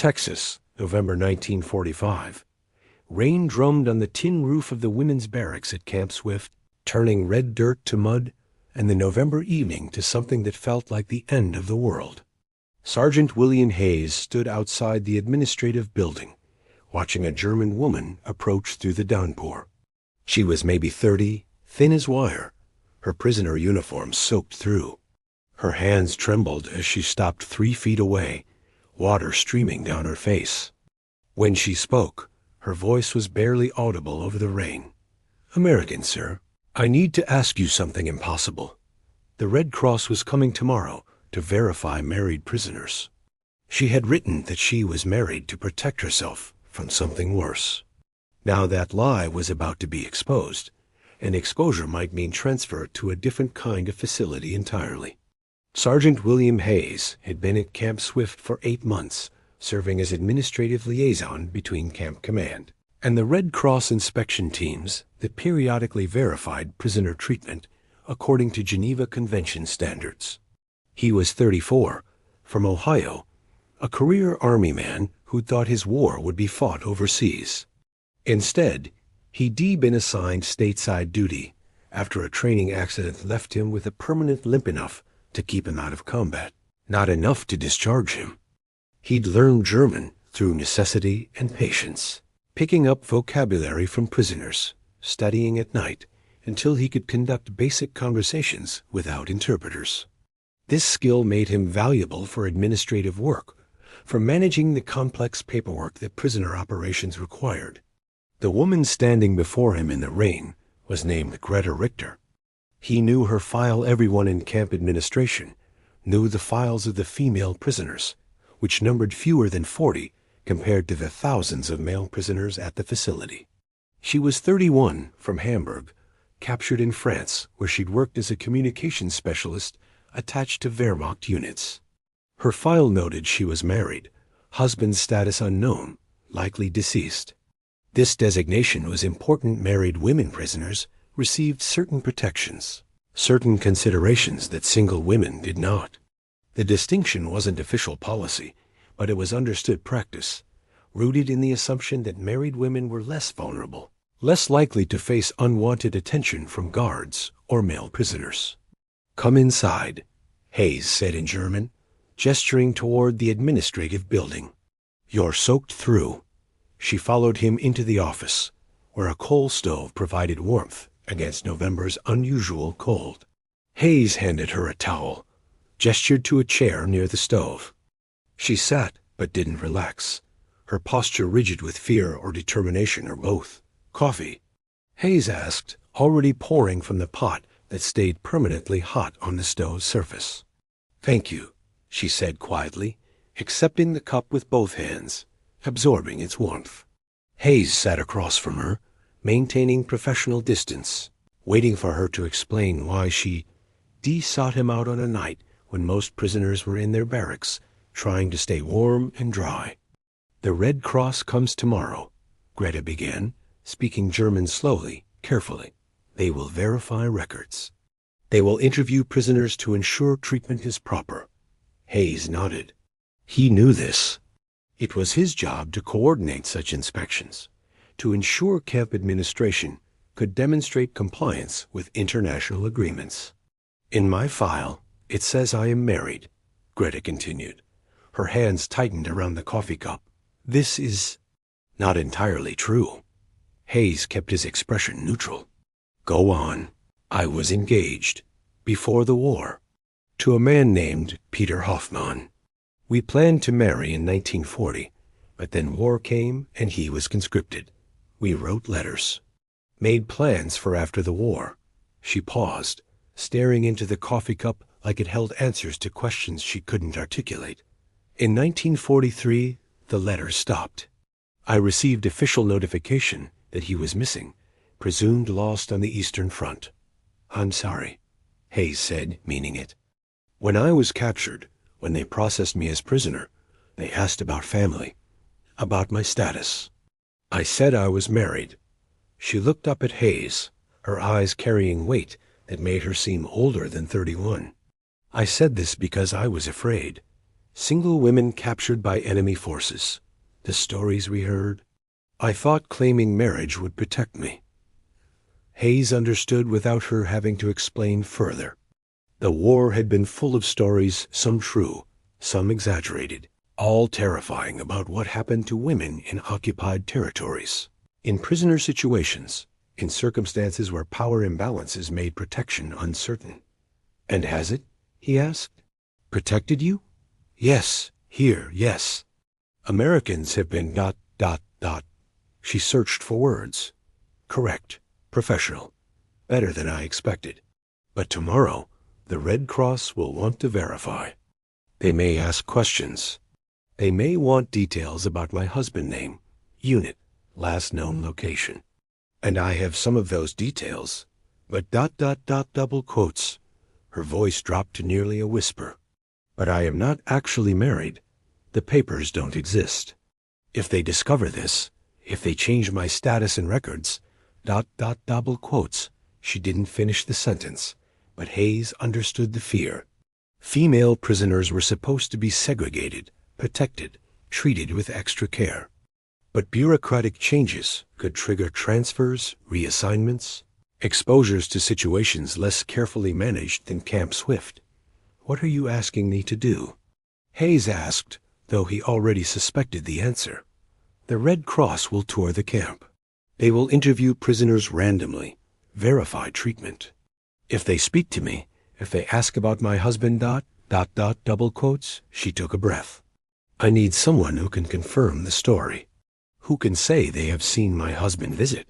Texas, November 1945. Rain drummed on the tin roof of the women's barracks at Camp Swift, turning red dirt to mud, and the November evening to something that felt like the end of the world. Sergeant William Hayes stood outside the administrative building, watching a German woman approach through the downpour. She was maybe 30, thin as wire, her prisoner uniform soaked through. Her hands trembled as she stopped 3 feet away, water streaming down her face. When she spoke, her voice was barely audible over the rain. "American, sir. I need to ask you something impossible. The Red Cross was coming tomorrow to verify married prisoners." She had written that she was married to protect herself from something worse. Now that lie was about to be exposed, and exposure might mean transfer to a different kind of facility entirely. Sergeant William Hayes had been at Camp Swift for 8 months, serving as administrative liaison between Camp Command and the Red Cross inspection teams that periodically verified prisoner treatment according to Geneva Convention standards. He was 34, from Ohio, a career Army man who thought his war would be fought overseas. Instead, he'd been assigned stateside duty after a training accident left him with a permanent limp enough to keep him out of combat, not enough to discharge him. He'd learned German through necessity and patience, picking up vocabulary from prisoners, studying at night until he could conduct basic conversations without interpreters. This skill made him valuable for administrative work, for managing the complex paperwork that prisoner operations required. The woman standing before him in the rain was named Greta Richter. He knew her file. Everyone in camp administration knew the files of the female prisoners, which numbered fewer than 40 compared to the thousands of male prisoners at the facility. She was 31, from Hamburg, captured in France, where she'd worked as a communications specialist attached to Wehrmacht units. Her file noted she was married, husband's status unknown, likely deceased. This designation was important. Married women prisoners received certain protections, certain considerations that single women did not. The distinction wasn't official policy, but it was understood practice, rooted in the assumption that married women were less vulnerable, less likely to face unwanted attention from guards or male prisoners. "Come inside," Hayes said in German, gesturing toward the administrative building. "You're soaked through." She followed him into the office, where a coal stove provided warmth against November's unusual cold. Hayes handed her a towel, gestured to a chair near the stove. She sat but didn't relax, her posture rigid with fear or determination or both. "Coffee?" Hayes asked, already pouring from the pot that stayed permanently hot on the stove's surface. "Thank you," she said quietly, accepting the cup with both hands, absorbing its warmth. Hayes sat across from her, maintaining professional distance, waiting for her to explain why she sought him out on a night when most prisoners were in their barracks, trying to stay warm and dry. "The Red Cross comes tomorrow," Greta began, speaking German slowly, carefully. "They will verify records. They will interview prisoners to ensure treatment is proper." Hayes nodded. He knew this. It was his job to coordinate such inspections, to ensure camp administration could demonstrate compliance with international agreements. "In my file, it says I am married," Greta continued. Her hands tightened around the coffee cup. "This is not entirely true." Hayes kept his expression neutral. "Go on." "I was engaged, before the war, to a man named Peter Hoffmann. We planned to marry in 1940, but then war came and he was conscripted. We wrote letters, made plans for after the war." She paused, staring into the coffee cup like it held answers to questions she couldn't articulate. "In 1943, the letters stopped. I received official notification that he was missing, presumed lost on the Eastern Front." "I'm sorry," Hayes said, meaning it. "When I was captured, when they processed me as prisoner, they asked about family, about my status. I said I was married." She looked up at Hayes, her eyes carrying weight that made her seem older than 31. "I said this because I was afraid. Single women captured by enemy forces. The stories we heard. I thought claiming marriage would protect me. Hayes understood without her having to explain further. The war had been full of stories, some true, some exaggerated, all terrifying about what happened to women in occupied territories, in prisoner situations, in circumstances where power imbalances made protection uncertain. And has it? He asked. Protected you? Yes, here, yes. Americans have been ... She searched for words. Correct, professional, better than I expected. But tomorrow, the Red Cross will want to verify. They may ask questions. They may want details about my husband name, unit, last known location. And I have some of those details. But ... double quotes. Her voice dropped to nearly a whisper. But I am not actually married. The papers don't exist. If they discover this, if they change my status and records, ... double quotes. She didn't finish the sentence, but Hayes understood the fear. Female prisoners were supposed to be segregated, protected, treated with extra care. But bureaucratic changes could trigger transfers, reassignments, exposures to situations less carefully managed than Camp Swift. What are you asking me to do? Hayes asked, though he already suspected the answer. The Red Cross will tour the camp. They will interview prisoners randomly, verify treatment. If they speak to me, if they ask about my husband ... double quotes, she took a breath. I need someone who can confirm the story, who can say they have seen my husband visit,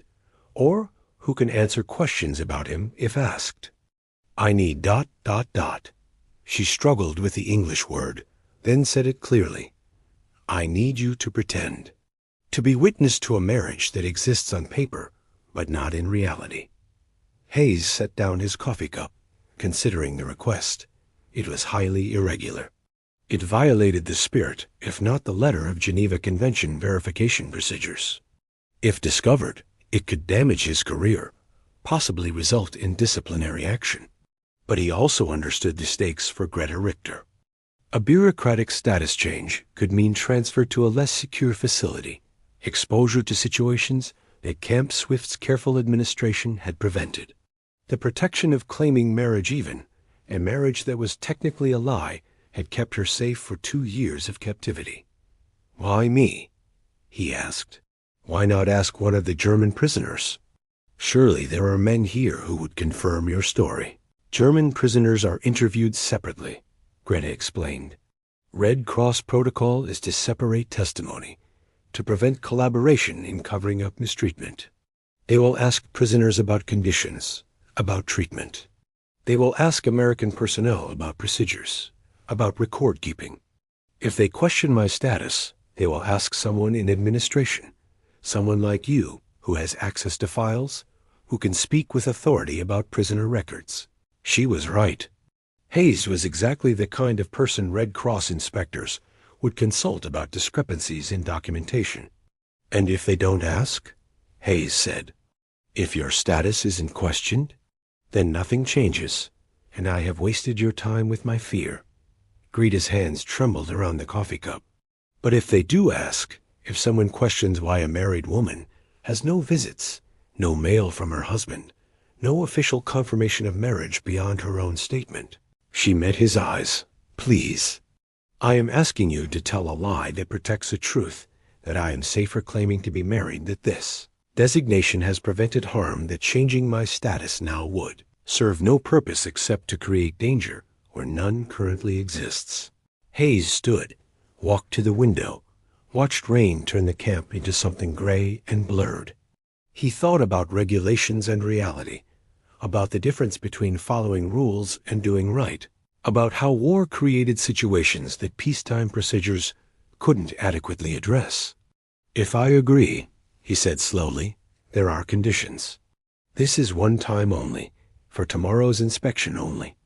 or who can answer questions about him if asked. I need ... She struggled with the English word, then said it clearly. I need you to pretend. To be witness to a marriage that exists on paper, but not in reality. Hayes set down his coffee cup, considering the request. It was highly irregular. It violated the spirit, if not the letter, of Geneva Convention verification procedures. If discovered, it could damage his career, possibly result in disciplinary action. But he also understood the stakes for Greta Richter. A bureaucratic status change could mean transfer to a less secure facility, exposure to situations that Camp Swift's careful administration had prevented. The protection of claiming marriage even, a marriage that was technically a lie, had kept her safe for 2 years of captivity. Why me? He asked. Why not ask one of the German prisoners? Surely there are men here who would confirm your story. German prisoners are interviewed separately, Greta explained. Red Cross protocol is to separate testimony, to prevent collaboration in covering up mistreatment. They will ask prisoners about conditions, about treatment. They will ask American personnel about procedures, about record keeping. If they question my status, they will ask someone in administration, someone like you who has access to files, who can speak with authority about prisoner records. She was right. Hayes was exactly the kind of person Red Cross inspectors would consult about discrepancies in documentation. And if they don't ask? Hayes said. If your status isn't questioned, then nothing changes, and I have wasted your time with my fear. Greta's hands trembled around the coffee cup. But if they do ask, if someone questions why a married woman has no visits, no mail from her husband, no official confirmation of marriage beyond her own statement. She met his eyes. Please. I am asking you to tell a lie that protects the truth, that I am safer claiming to be married than this. Designation has prevented harm that changing my status now would. Serve no purpose except to create danger where none currently exists. Hayes stood, walked to the window, watched rain turn the camp into something gray and blurred. He thought about regulations and reality, about the difference between following rules and doing right, about how war created situations that peacetime procedures couldn't adequately address. If I agree, he said slowly, there are conditions. This is one time only, for tomorrow's inspection only.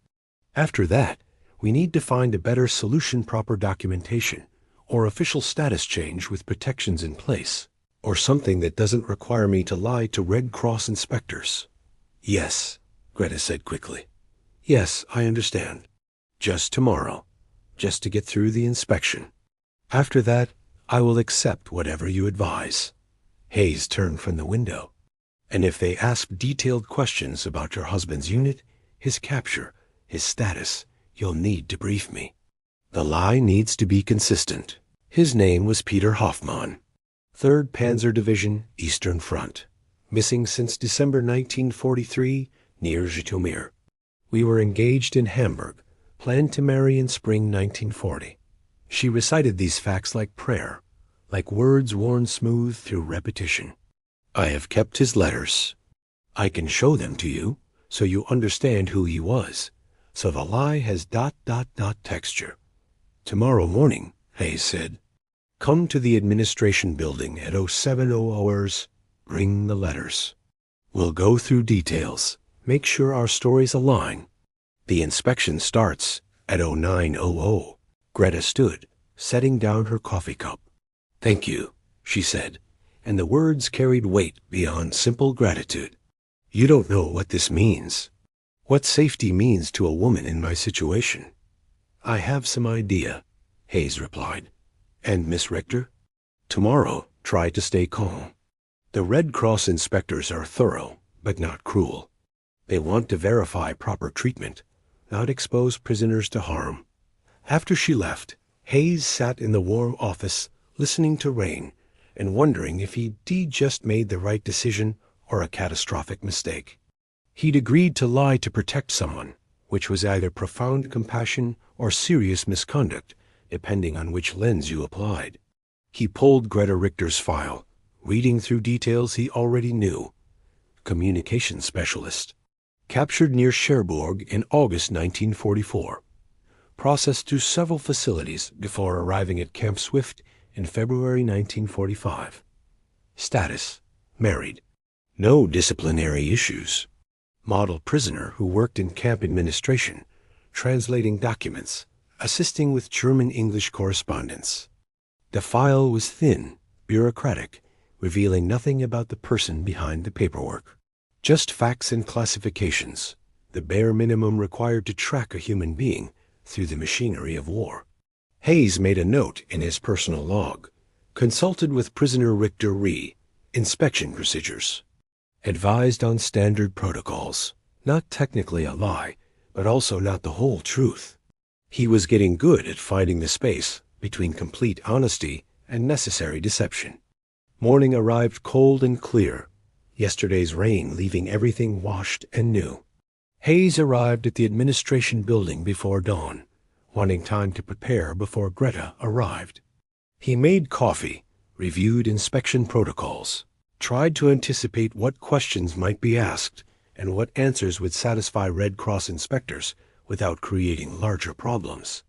After that, we need to find a better solution, proper documentation, or official status change with protections in place, or something that doesn't require me to lie to Red Cross inspectors. Yes, Greta said quickly. Yes, I understand. Just tomorrow. just to get through the inspection. After that, I will accept whatever you advise." Hayes turned from the window. "And if they ask detailed questions about your husband's unit, his capture, his status, you'll need to brief me. The lie needs to be consistent. His name was Peter Hoffmann, 3rd Panzer Division, Eastern Front. Missing since December 1943, near Zhytomyr. We were engaged in Hamburg, planned to marry in spring 1940. She recited these facts like prayer, like words worn smooth through repetition. I have kept his letters. I can show them to you, so you understand who he was. So the lie has ... texture. Tomorrow morning, Hayes said, come to the administration building at 0700 hours. Bring the letters. We'll go through details, make sure our stories align. The inspection starts at 0900. Greta stood, setting down her coffee cup. Thank you, she said, and the words carried weight beyond simple gratitude. You don't know what this means. What safety means to a woman in my situation. I have some idea, Hayes replied. And Miss Richter? Tomorrow, try to stay calm. The Red Cross inspectors are thorough, but not cruel. They want to verify proper treatment, not expose prisoners to harm. After she left, Hayes sat in the warm office, listening to Rain, and wondering if he'd just made the right decision or a catastrophic mistake. He'd agreed to lie to protect someone, which was either profound compassion or serious misconduct, depending on which lens you applied. He pulled Greta Richter's file, reading through details he already knew. Communications specialist. Captured near Cherbourg in August 1944. Processed through several facilities before arriving at Camp Swift in February 1945. Status: married. No disciplinary issues. Model prisoner who worked in camp administration, translating documents, assisting with German-English correspondence. The file was thin, bureaucratic, revealing nothing about the person behind the paperwork. Just facts and classifications, the bare minimum required to track a human being through the machinery of war. Hayes made a note in his personal log. Consulted with prisoner Richter WWII. Inspection procedures. Advised on standard protocols. Not technically a lie, but also not the whole truth. He was getting good at finding the space between complete honesty and necessary deception. Morning arrived cold and clear, yesterday's rain leaving everything washed and new. Hayes arrived at the administration building before dawn, wanting time to prepare before Greta arrived. He made coffee, reviewed inspection protocols, tried to anticipate what questions might be asked and what answers would satisfy Red Cross inspectors without creating larger problems.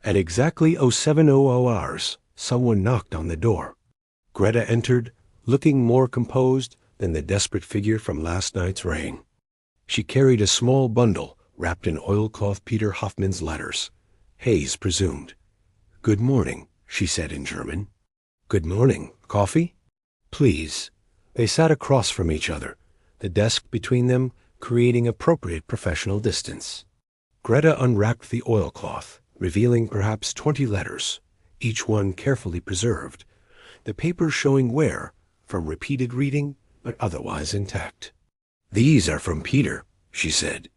At exactly 0700 hours, someone knocked on the door. Greta entered, looking more composed than the desperate figure from last night's rain. She carried a small bundle wrapped in oilcloth Peter Hoffmann's letters. Hayes presumed. Good morning, she said in German. Good morning. Coffee? Please. They sat across from each other, the desk between them creating appropriate professional distance. Greta unwrapped the oilcloth, revealing perhaps 20 letters, each one carefully preserved, the paper showing wear from repeated reading but otherwise intact. These are from Peter, she said.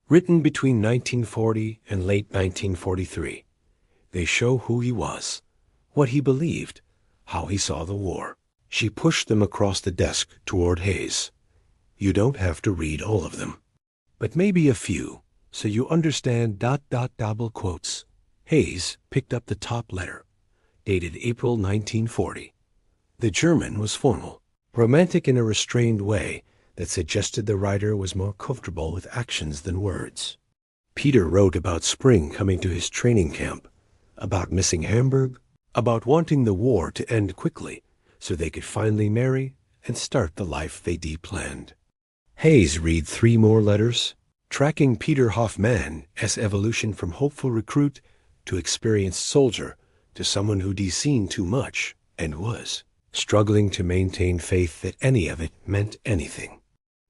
Written between 1940 and late 1943. They show who he was, what he believed, how he saw the war. She pushed them across the desk toward Hayes. You don't have to read all of them, but maybe a few, so you understand ... double quotes. Hayes picked up the top letter, dated April 1940. The German was formal, romantic in a restrained way that suggested the writer was more comfortable with actions than words. Peter wrote about spring coming to his training camp, about missing Hamburg, about wanting the war to end quickly so they could finally marry and start the life they planned. Hayes read 3 more letters, tracking Peter Hoffmann's evolution from hopeful recruit to experienced soldier to someone who'd seen too much and was struggling to maintain faith that any of it meant anything.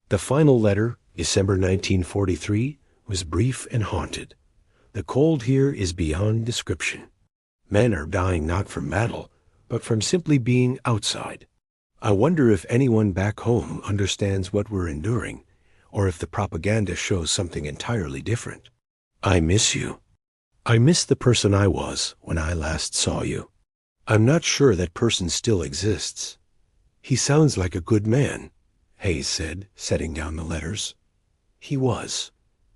The final letter, December 1943, was brief and haunted. The cold here is beyond description. Men are dying not from battle, but from simply being outside. I wonder if anyone back home understands what we're enduring, or if the propaganda shows something entirely different. I miss you. I miss the person I was when I last saw you. I'm not sure that person still exists. He sounds like a good man, Hayes said, setting down the letters. He was.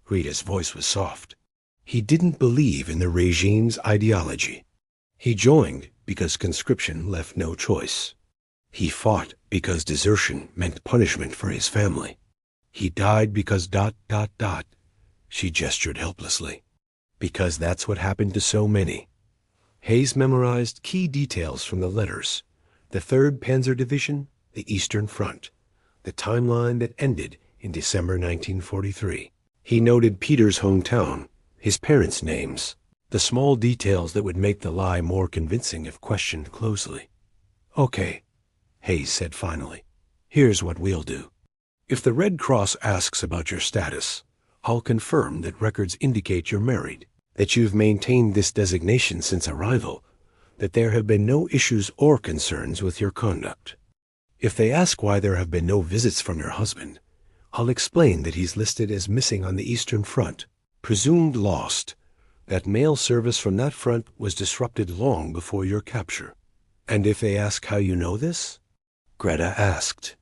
Rita's voice was soft. He didn't believe in the regime's ideology. He joined because conscription left no choice. He fought because desertion meant punishment for his family. He died because ... She gestured helplessly. Because that's what happened to so many. Hayes memorized key details from the letters. The 3rd Panzer Division, the Eastern Front, the timeline that ended in December 1943. He noted Peter's hometown, his parents' names, the small details that would make the lie more convincing if questioned closely. Okay, Hayes said finally. Here's what we'll do. If the Red Cross asks about your status, I'll confirm that records indicate you're married, that you've maintained this designation since arrival, that there have been no issues or concerns with your conduct. If they ask why there have been no visits from your husband, I'll explain that he's listed as missing on the Eastern Front, presumed lost, that mail service from that front was disrupted long before your capture. And if they ask how you know this? Greta asked.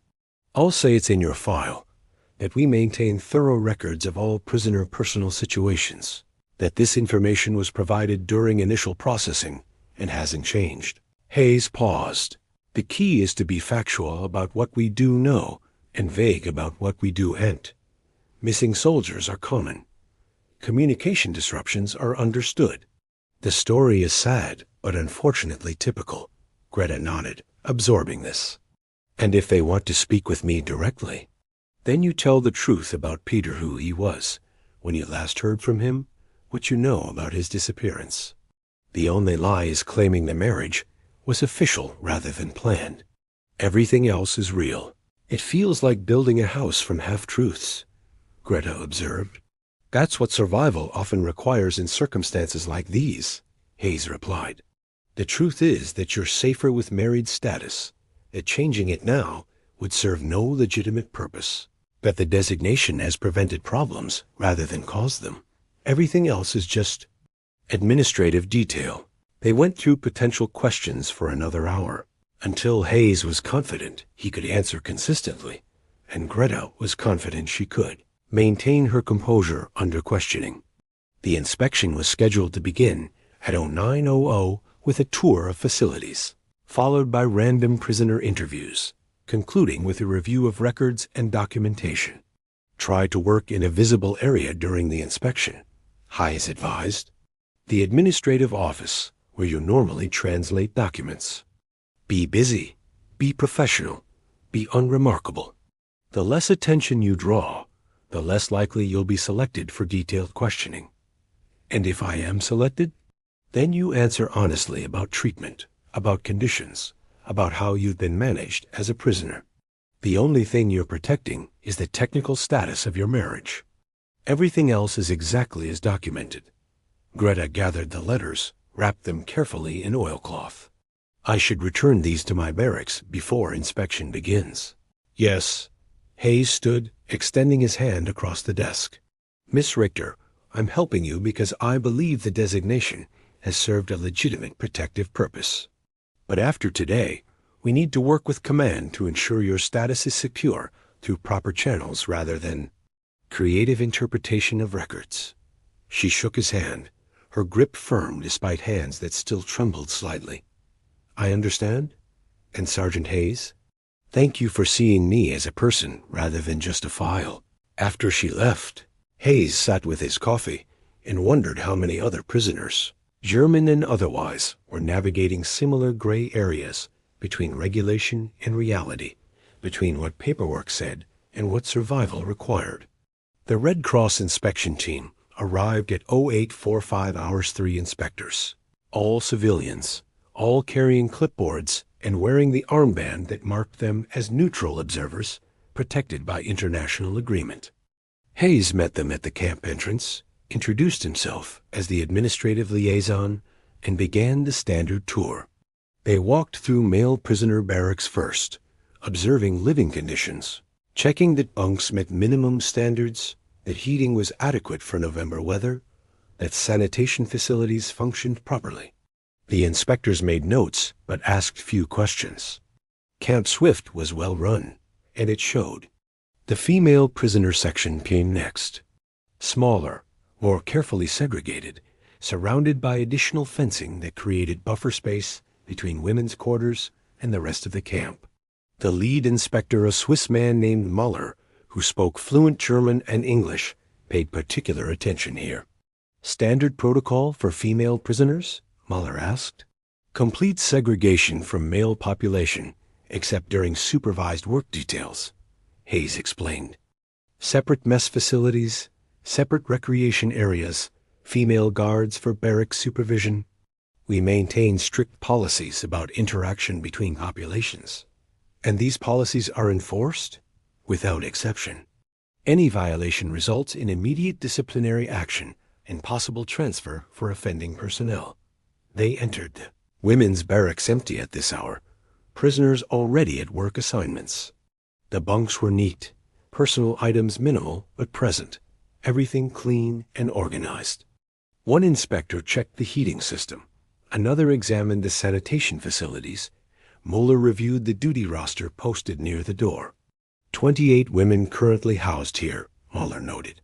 I'll say it's in your file, that we maintain thorough records of all prisoner personal situations, that this information was provided during initial processing and hasn't changed. Hayes paused. The key is to be factual about what we do know and vague about what we do ain't. Missing soldiers are common. Communication disruptions are understood. The story is sad, but unfortunately typical. Greta nodded, absorbing this. And if they want to speak with me directly, then you tell the truth about Peter, who he was, when you last heard from him, what you know about his disappearance. The only lie is claiming the marriage was official rather than planned. Everything else is real. It feels like building a house from half-truths, Greta observed. That's what survival often requires in circumstances like these, Hayes replied. The truth is that you're safer with married status, that changing it now would serve no legitimate purpose, that the designation has prevented problems rather than caused them. Everything else is just administrative detail. They went through potential questions for another hour, until Hayes was confident he could answer consistently, and Greta was confident she could maintain her composure under questioning. The inspection was scheduled to begin at 0900 with a tour of facilities, followed by random prisoner interviews, concluding with a review of records and documentation. Try to work in a visible area during the inspection, Hayes advised. The administrative office, where you normally translate documents. Be busy, be professional, be unremarkable. The less attention you draw, the less likely you'll be selected for detailed questioning. And if I am selected, then you answer honestly about treatment, about conditions, about how you've been managed as a prisoner. The only thing you're protecting is the technical status of your marriage. Everything else is exactly as documented. Greta gathered the letters, wrapped them carefully in oilcloth. I should return these to my barracks before inspection begins. Yes. Hayes stood, extending his hand across the desk. Miss Richter, I'm helping you because I believe the designation has served a legitimate protective purpose. But after today, we need to work with command to ensure your status is secure through proper channels rather than creative interpretation of records. She shook his hand, her grip firm despite hands that still trembled slightly. I understand. And Sergeant Hayes, thank you for seeing me as a person rather than just a file. After she left, Hayes sat with his coffee and wondered how many other prisoners, German and otherwise, were navigating similar gray areas between regulation and reality, between what paperwork said and what survival required. The Red Cross inspection team arrived at 0845 Hours 3 inspectors, all civilians, all carrying clipboards and wearing the armband that marked them as neutral observers, protected by international agreement. Hayes met them at the camp entrance, introduced himself as the administrative liaison and began the standard tour. They walked through male prisoner barracks first, observing living conditions, checking that bunks met minimum standards, that heating was adequate for November weather, that sanitation facilities functioned properly. The inspectors made notes but asked few questions. Camp Swift was well run, and it showed. The female prisoner section came next. Smaller, more carefully segregated, surrounded by additional fencing that created buffer space between women's quarters and the rest of the camp. The lead inspector, a Swiss man named Muller, who spoke fluent German and English, paid particular attention here. Standard protocol for female prisoners? Muller asked. Complete segregation from male population, except during supervised work details, Hayes explained. Separate mess facilities, separate recreation areas, female guards for barrack supervision. We maintain strict policies about interaction between populations. And these policies are enforced without exception. Any violation results in immediate disciplinary action and possible transfer for offending personnel. They entered the women's barracks empty at this hour, prisoners already at work assignments. The bunks were neat, personal items minimal but present, everything clean and organized. One inspector checked the heating system. Another examined the sanitation facilities. Muller reviewed the duty roster posted near the door. 28 women currently housed here, Muller noted.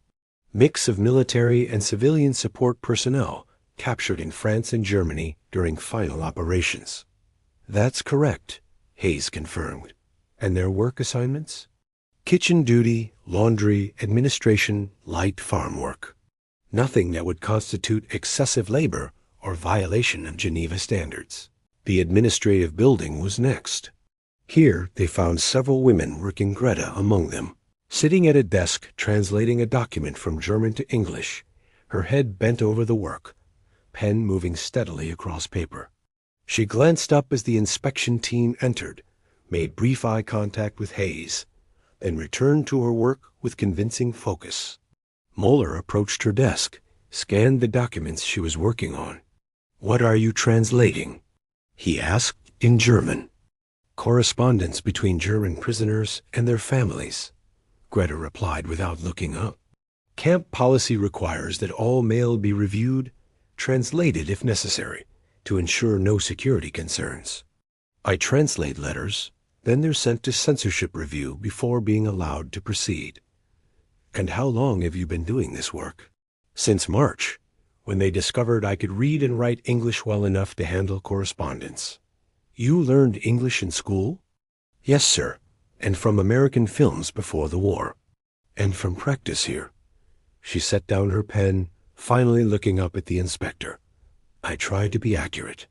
Mix of military and civilian support personnel captured in France and Germany during final operations. That's correct, Hayes confirmed. And their work assignments? Kitchen duty, laundry, administration, light farm work. Nothing that would constitute excessive labor or violation of Geneva standards. The administrative building was next. Here they found several women working, Greta among them, sitting at a desk translating a document from German to English, her head bent over the work, pen moving steadily across paper. She glanced up as the inspection team entered, made brief eye contact with Hayes, then returned to her work with convincing focus. Muller approached her desk, scanned the documents she was working on. "What are you translating?" he asked in German. "Correspondence between German prisoners and their families," Greta replied without looking up. "Camp policy requires that all mail be reviewed, translated if necessary, to ensure no security concerns. I translate letters, then they're sent to censorship review before being allowed to proceed." "And how long have you been doing this work?" "Since March, when they discovered I could read and write English well enough to handle correspondence." "You learned English in school?" "Yes, sir, and from American films before the war. And from practice here." She set down her pen, finally looking up at the inspector. "I try to be accurate.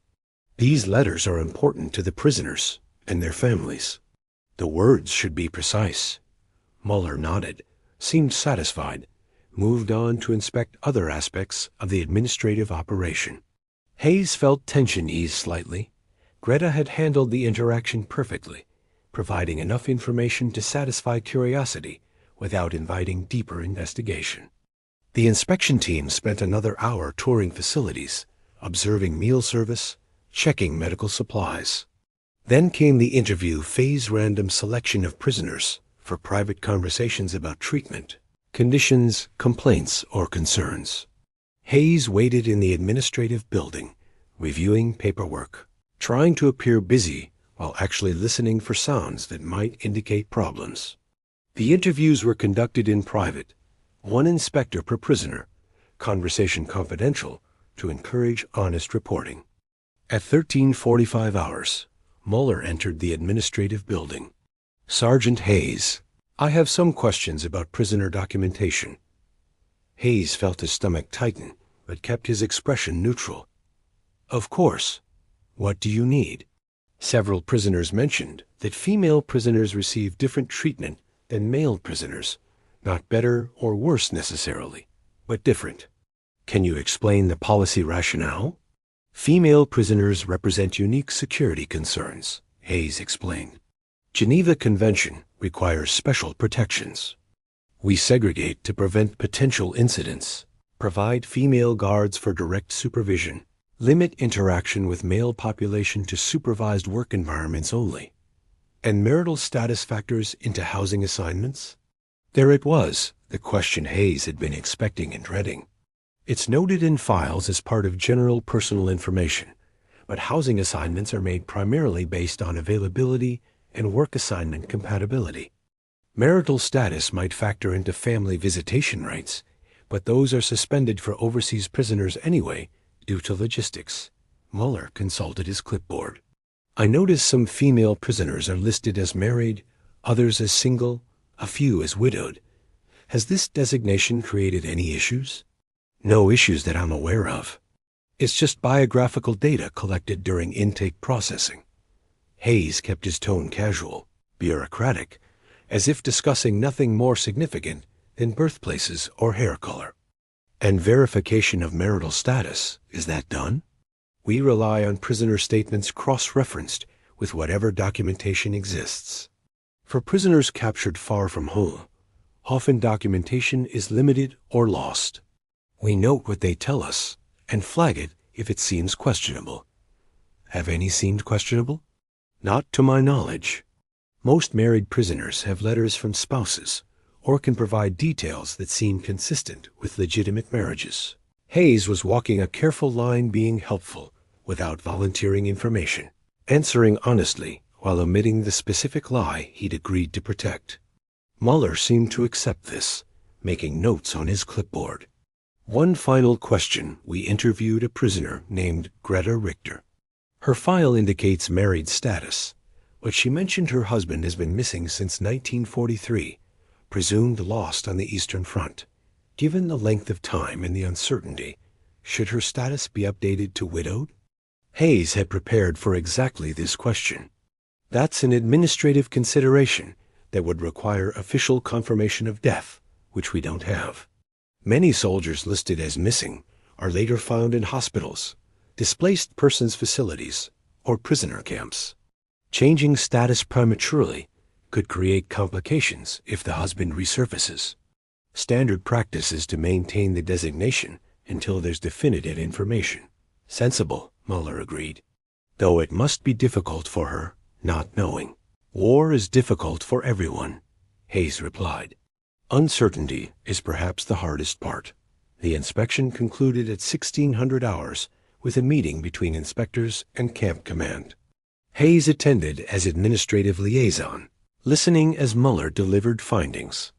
These letters are important to the prisoners and their families. The words should be precise." Muller nodded, seemed satisfied, moved on to inspect other aspects of the administrative operation. Hayes felt tension ease slightly. Greta had handled the interaction perfectly, providing enough information to satisfy curiosity without inviting deeper investigation. The inspection team spent another hour touring facilities, observing meal service, checking medical supplies. Then came the interview phase random selection of prisoners for private conversations about treatment, conditions, complaints, or concerns. Hayes waited in the administrative building, reviewing paperwork, trying to appear busy while actually listening for sounds that might indicate problems. The interviews were conducted in private, one inspector per prisoner, conversation confidential to encourage honest reporting. At 13:45 hours, Muller entered the administrative building. "Sergeant Hayes, I have some questions about prisoner documentation." Hayes felt his stomach tighten, but kept his expression neutral. "Of course. What do you need?" Several prisoners mentioned that female prisoners receive different treatment than male prisoners, not better or worse necessarily, but different. "Can you explain the policy rationale?" "Female prisoners represent unique security concerns," Hayes explained. "Geneva Convention requires special protections. We segregate to prevent potential incidents. provide female guards for direct supervision, limit interaction with male population to supervised work environments only, and marital status factors into housing assignments? There it was, the question Hayes had been expecting and dreading. It's noted in files as part of general personal information, but housing assignments are made primarily based on availability and work assignment compatibility. Marital status might factor into family visitation rights, but those are suspended for overseas prisoners anyway due to logistics. Mueller consulted his clipboard. I noticed some female prisoners are listed as married, others as single, a few as widowed. Has this designation created any issues? No issues that I'm aware of. It's just biographical data collected during intake processing. Hayes kept his tone casual, bureaucratic, as if discussing nothing more significant than birthplaces or hair color. And verification of marital status, is that done? We rely on prisoner statements cross-referenced with whatever documentation exists. For prisoners captured far from home, often documentation is limited or lost. We note what they tell us and flag it if it seems questionable. Have any seemed questionable? Not to my knowledge. Most married prisoners have letters from spouses or can provide details that seem consistent with legitimate marriages. Hayes was walking a careful line, being helpful without volunteering information, answering honestly while omitting the specific lie he'd agreed to protect. Mueller seemed to accept this, making notes on his clipboard. One final question: we interviewed a prisoner named Greta Richter. Her file indicates married status, but she mentioned her husband has been missing since 1943, presumed lost on the Eastern Front. Given the length of time and the uncertainty, should her status be updated to widowed? Hayes had prepared for exactly this question. That's an administrative consideration that would require official confirmation of death, which we don't have. Many soldiers listed as missing are later found in hospitals, displaced persons facilities, or prisoner camps. Changing status prematurely could create complications if the husband resurfaces. Standard practice is to maintain the designation until there's definitive information. Sensible, Mueller agreed. Though it must be difficult for her, not knowing. War is difficult for everyone, Hayes replied. Uncertainty is perhaps the hardest part. The inspection concluded at 1600 hours with a meeting between inspectors and camp command. Hayes attended as administrative liaison, listening as Mueller delivered findings.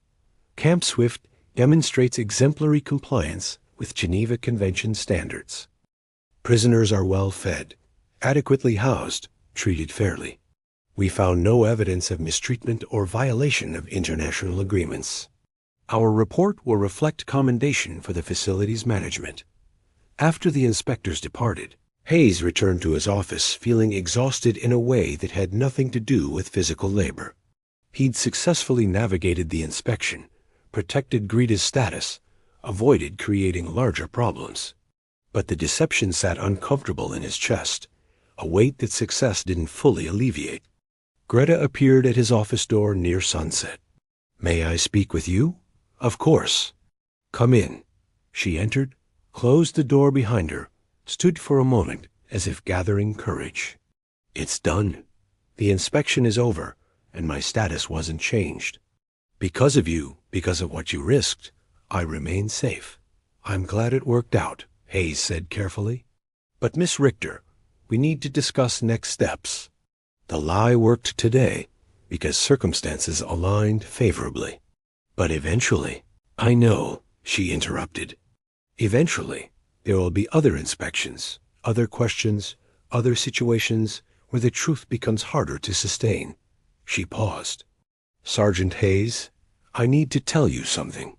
Camp Swift demonstrates exemplary compliance with Geneva Convention standards. Prisoners are well fed, adequately housed, treated fairly. We found no evidence of mistreatment or violation of international agreements. Our report will reflect commendation for the facility's management. After the inspectors departed, Hayes returned to his office feeling exhausted in a way that had nothing to do with physical labor. He'd successfully navigated the inspection, protected Greta's status, avoided creating larger problems. But the deception sat uncomfortable in his chest, a weight that success didn't fully alleviate. Greta appeared at his office door near sunset. "May I speak with you?" "Of course." "Come in." She entered, closed the door behind her, stood for a moment as if gathering courage. "It's done. The inspection is over, and my status wasn't changed. Because of you, because of what you risked, I remain safe. I'm glad it worked out," Hayes said carefully. "But Miss Richter, we need to discuss next steps. The lie worked today because circumstances aligned favorably. But eventually—" "I know," she interrupted. "Eventually, there will be other inspections, other questions, other situations where the truth becomes harder to sustain." She paused. "Sergeant Hayes, I need to tell you something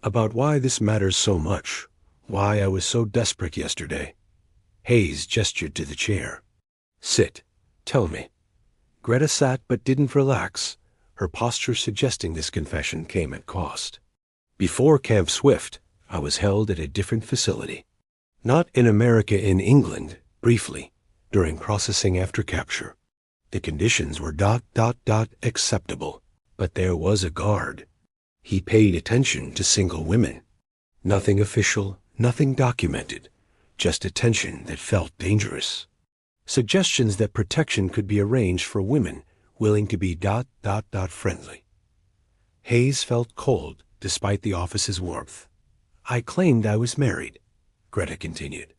about why this matters so much, why I was so desperate yesterday." Hayes gestured to the chair. "Sit. Tell me." Greta sat but didn't relax. Her posture suggesting this confession came at cost. "Before Camp Swift, I was held at a different facility. Not in America, in England, briefly, during processing after capture. The conditions were ... acceptable. But there was a guard. He paid attention to single women. Nothing official, nothing documented, just a tension that felt dangerous. Suggestions that protection could be arranged for women willing to be friendly. Hayes felt cold despite the office's warmth. I claimed I was married, Greta continued.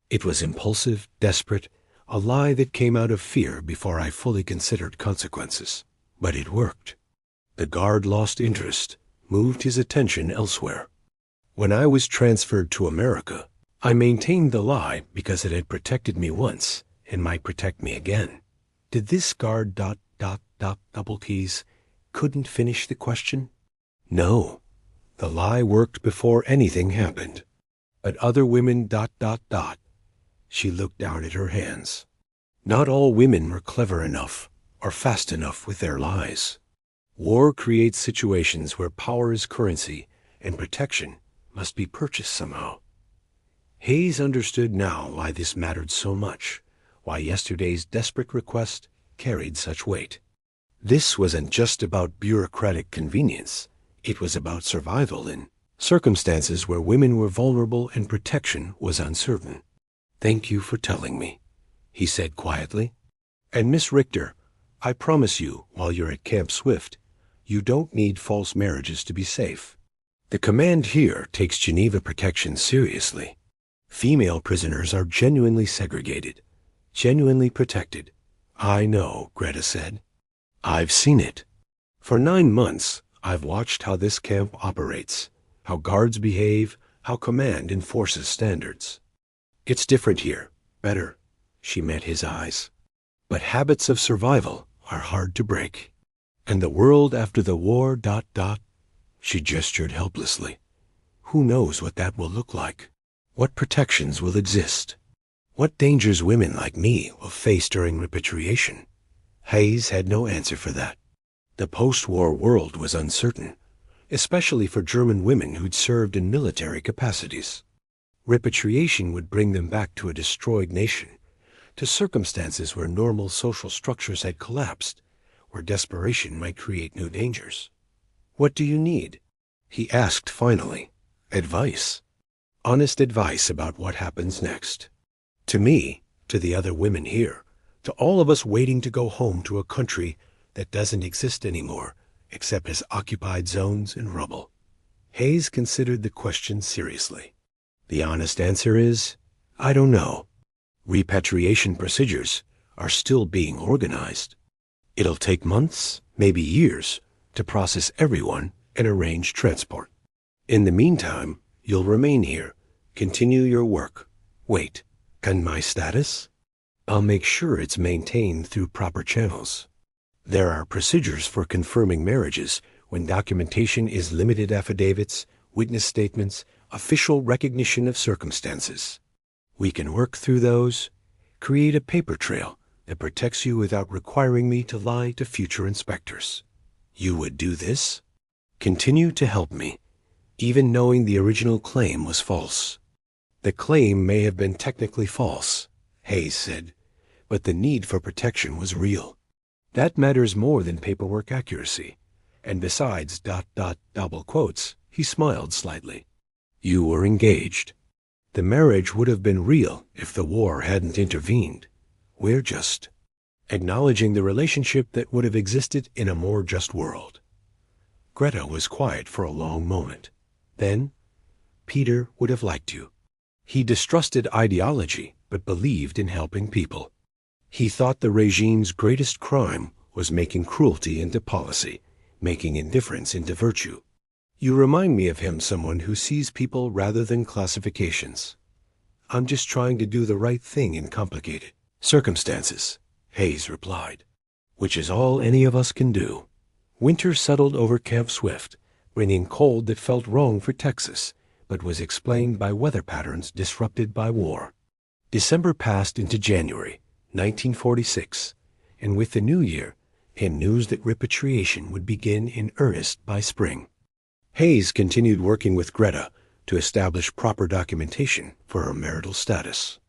It was impulsive, desperate, a lie that came out of fear before I fully considered consequences. But it worked. The guard lost interest, moved his attention elsewhere. When I was transferred to America, I maintained the lie because it had protected me once and might protect me again. Did this guard double keys couldn't finish the question? No. The lie worked before anything happened. But other women She looked down at her hands. Not all women were clever enough or fast enough with their lies. War creates situations where power is currency and protection must be purchased somehow. Hayes understood now why this mattered so much, why yesterday's desperate request carried such weight. This wasn't just about bureaucratic convenience. It was about survival in circumstances where women were vulnerable and protection was uncertain. "Thank you for telling me," he said quietly. "And Miss Richter, I promise you, while you're at Camp Swift, you don't need false marriages to be safe. The command here takes Geneva protection seriously. Female prisoners are genuinely segregated, genuinely protected." "I know," Greta said. "I've seen it. For 9 months, I've watched how this camp operates, how guards behave, how command enforces standards. It's different here, better." She met his eyes. "But habits of survival are hard to break. And the world after the war She gestured helplessly. "Who knows what that will look like? What protections will exist? What dangers women like me will face during repatriation?" Hayes had no answer for that. The post-war world was uncertain, especially for German women who'd served in military capacities. Repatriation would bring them back to a destroyed nation, to circumstances where normal social structures had collapsed, where desperation might create new dangers. "What do you need?" he asked finally. "Advice. Honest advice about what happens next. To me, to the other women here, to all of us waiting to go home to a country that doesn't exist anymore, except as occupied zones and rubble." Hayes considered the question seriously. "The honest answer is, I don't know. Repatriation procedures are still being organized. It'll take months, maybe years, to process everyone and arrange transport. In the meantime, you'll remain here, continue your work. Wait, can my status? I'll make sure it's maintained through proper channels. There are procedures for confirming marriages when documentation is limited affidavits, witness statements, official recognition of circumstances. We can work through those, create a paper trail that protects you without requiring me to lie to future inspectors. You would do this? Continue to help me, even knowing the original claim was false." "The claim may have been technically false," Hayes said, "but the need for protection was real. That matters more than paperwork accuracy. And besides double quotes, he smiled slightly. You were engaged. The marriage would have been real if the war hadn't intervened. We're just acknowledging the relationship that would have existed in a more just world." Greta was quiet for a long moment. Then, "Peter would have liked you. He distrusted ideology, but believed in helping people. He thought the regime's greatest crime was making cruelty into policy, making indifference into virtue. You remind me of him, someone who sees people rather than classifications. I'm just trying to do the right thing in complicated circumstances," Hayes replied, "which is all any of us can do." Winter settled over Camp Swift, bringing cold that felt wrong for Texas, but was explained by weather patterns disrupted by war. December passed into January 1946, and with the new year came news that repatriation would begin in earnest by spring. Hayes continued working with Greta to establish proper documentation for her marital status.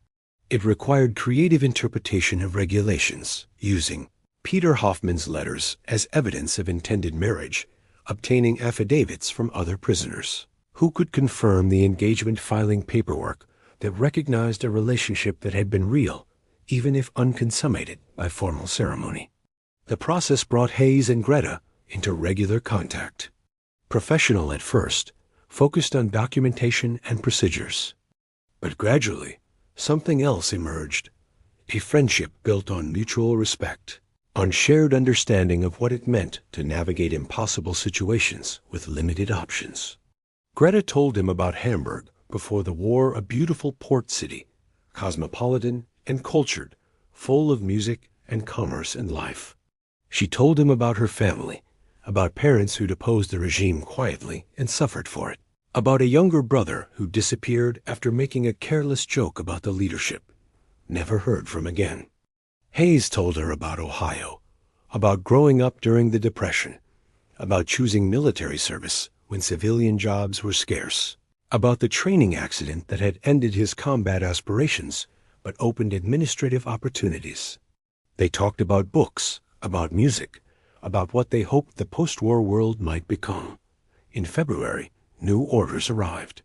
It required creative interpretation of regulations, using Peter Hoffman's letters as evidence of intended marriage, obtaining affidavits from other prisoners. Who could confirm the engagement filing paperwork that recognized a relationship that had been real, even if unconsummated by formal ceremony? The process brought Hayes and Greta into regular contact. Professional at first, focused on documentation and procedures. But gradually, something else emerged. A friendship built on mutual respect, on shared understanding of what it meant to navigate impossible situations with limited options. Greta told him about Hamburg, before the war a beautiful port city, cosmopolitan and cultured, full of music and commerce and life. She told him about her family, about parents who'd opposed the regime quietly and suffered for it, about a younger brother who disappeared after making a careless joke about the leadership, never heard from again. Hayes told her about Ohio, about growing up during the Depression, about choosing military service when civilian jobs were scarce, about the training accident that had ended his combat aspirations but opened administrative opportunities. They talked about books, about music, about what they hoped the post-war world might become. In February, new orders arrived.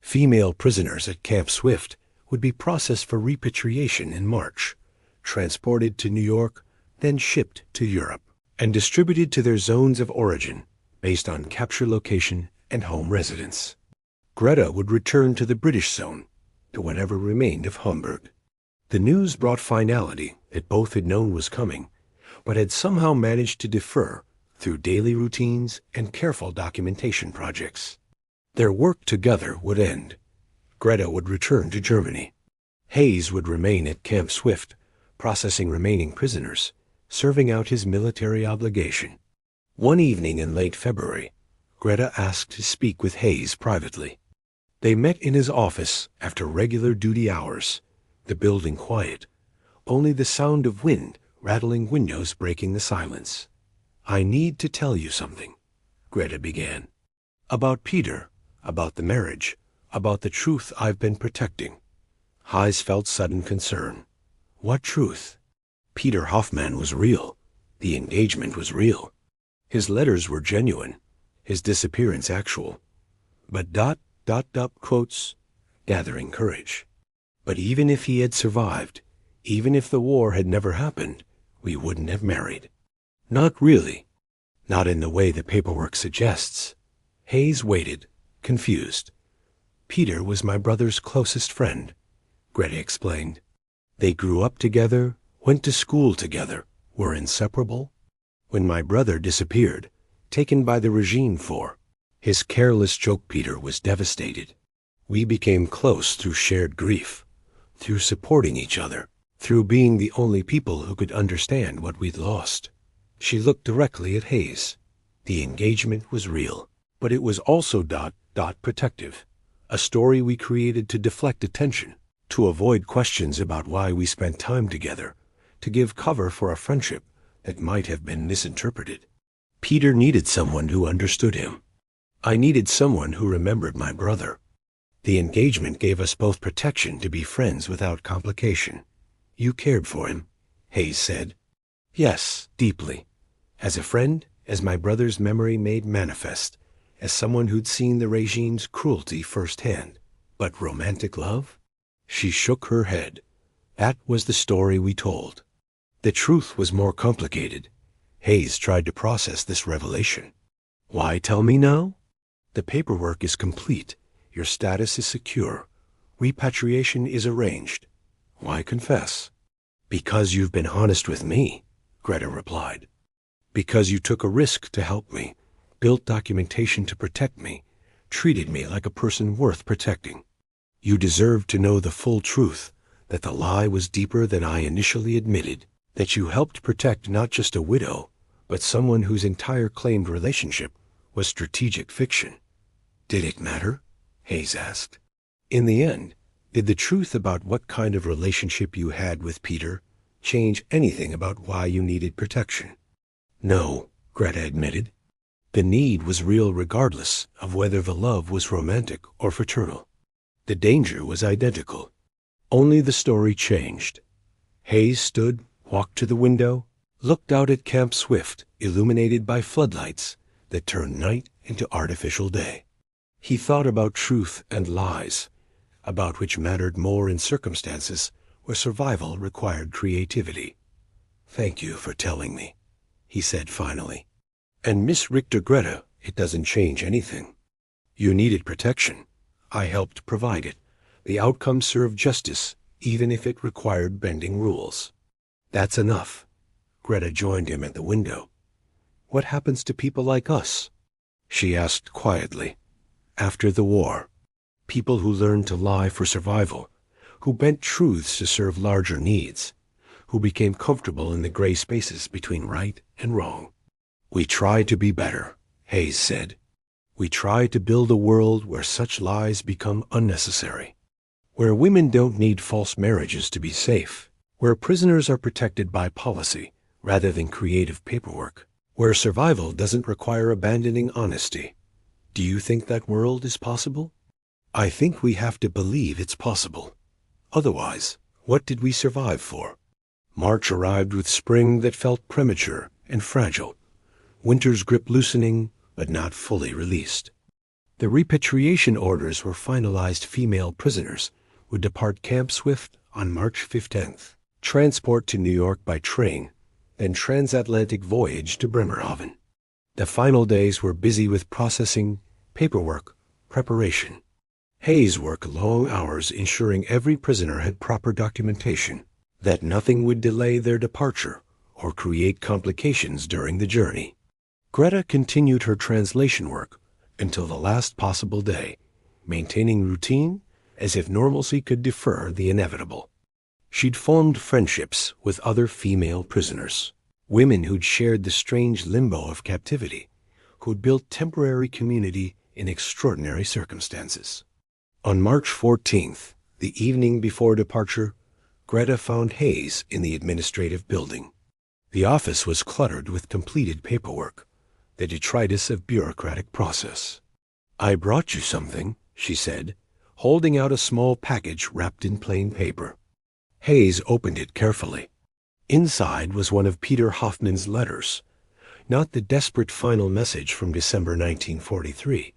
Female prisoners at Camp Swift would be processed for repatriation in March, transported to New York, then shipped to Europe, and distributed to their zones of origin based on capture location and home residence. Greta would return to the British zone, to whatever remained of Hamburg. The news brought finality that both had known was coming, but had somehow managed to defer through daily routines and careful documentation projects. Their work together would end. Greta would return to Germany. Hayes would remain at Camp Swift, processing remaining prisoners, serving out his military obligation. One evening in late February, Greta asked to speak with Hayes privately. They met in his office after regular duty hours, the building quiet, only the sound of wind rattling windows breaking the silence. "I need to tell you something," Greta began. "About Peter, about the marriage, about the truth I've been protecting." Hayes felt sudden concern. What truth? Peter Hoffman was real. The engagement was real. His letters were genuine. His disappearance actual. But ... quotes, gathering courage. But even if he had survived, even if the war had never happened, we wouldn't have married. Not really. Not in the way the paperwork suggests. Hayes waited, confused. Peter was my brother's closest friend, Greta explained. They grew up together, went to school together, were inseparable. When my brother disappeared, taken by the regime for his careless joke, Peter was devastated. We became close through shared grief, through supporting each other, through being the only people who could understand what we'd lost. She looked directly at Hayes. The engagement was real, but it was also ... protective. A story we created to deflect attention, to avoid questions about why we spent time together, to give cover for a friendship that might have been misinterpreted. Peter needed someone who understood him. I needed someone who remembered my brother. The engagement gave us both protection to be friends without complication. You cared for him, Hayes said. Yes, deeply. As a friend, as my brother's memory made manifest, as someone who'd seen the regime's cruelty firsthand. But romantic love? She shook her head. That was the story we told. The truth was more complicated. Hayes tried to process this revelation. Why tell me now? The paperwork is complete. Your status is secure. Repatriation is arranged. Why confess? Because you've been honest with me, Greta replied. Because you took a risk to help me, built documentation to protect me, treated me like a person worth protecting. You deserve to know the full truth, that the lie was deeper than I initially admitted, that you helped protect not just a widow, but someone whose entire claimed relationship was strategic fiction. Did it matter? Hayes asked. In the end, did the truth about what kind of relationship you had with Peter change anything about why you needed protection? No, Greta admitted. The need was real regardless of whether the love was romantic or fraternal. The danger was identical. Only the story changed. Hayes stood, walked to the window, looked out at Camp Swift, illuminated by floodlights that turned night into artificial day. He thought about truth and lies, about which mattered more in circumstances where survival required creativity. "Thank you for telling me," he said finally. "And Miss Richter Greta, it doesn't change anything. You needed protection. I helped provide it. The outcome served justice, even if it required bending rules." "That's enough." Greta joined him at the window. "What happens to people like us?" she asked quietly. "After the war, people who learned to lie for survival, who bent truths to serve larger needs, who became comfortable in the gray spaces between right and wrong." "We try to be better," Hayes said. "We try to build a world where such lies become unnecessary, where women don't need false marriages to be safe, where prisoners are protected by policy rather than creative paperwork, where survival doesn't require abandoning honesty. Do you think that world is possible?" "I think we have to believe it's possible. Otherwise, what did we survive for?" March arrived with spring that felt premature and fragile, winter's grip loosening but not fully released. The repatriation orders were finalized. Female prisoners would depart Camp Swift on March 15th, transport to New York by train, then transatlantic voyage to Bremerhaven. The final days were busy with processing, paperwork, preparation. Hayes worked long hours ensuring every prisoner had proper documentation, that nothing would delay their departure or create complications during the journey. Greta continued her translation work until the last possible day, maintaining routine as if normalcy could defer the inevitable. She'd formed friendships with other female prisoners, women who'd shared the strange limbo of captivity, who'd built temporary community in extraordinary circumstances. On March 14th, the evening before departure, Greta found Hayes in the administrative building. The office was cluttered with completed paperwork, the detritus of bureaucratic process. "I brought you something," she said, holding out a small package wrapped in plain paper. Hayes opened it carefully. Inside was one of Peter Hoffman's letters, not the desperate final message from December 1943,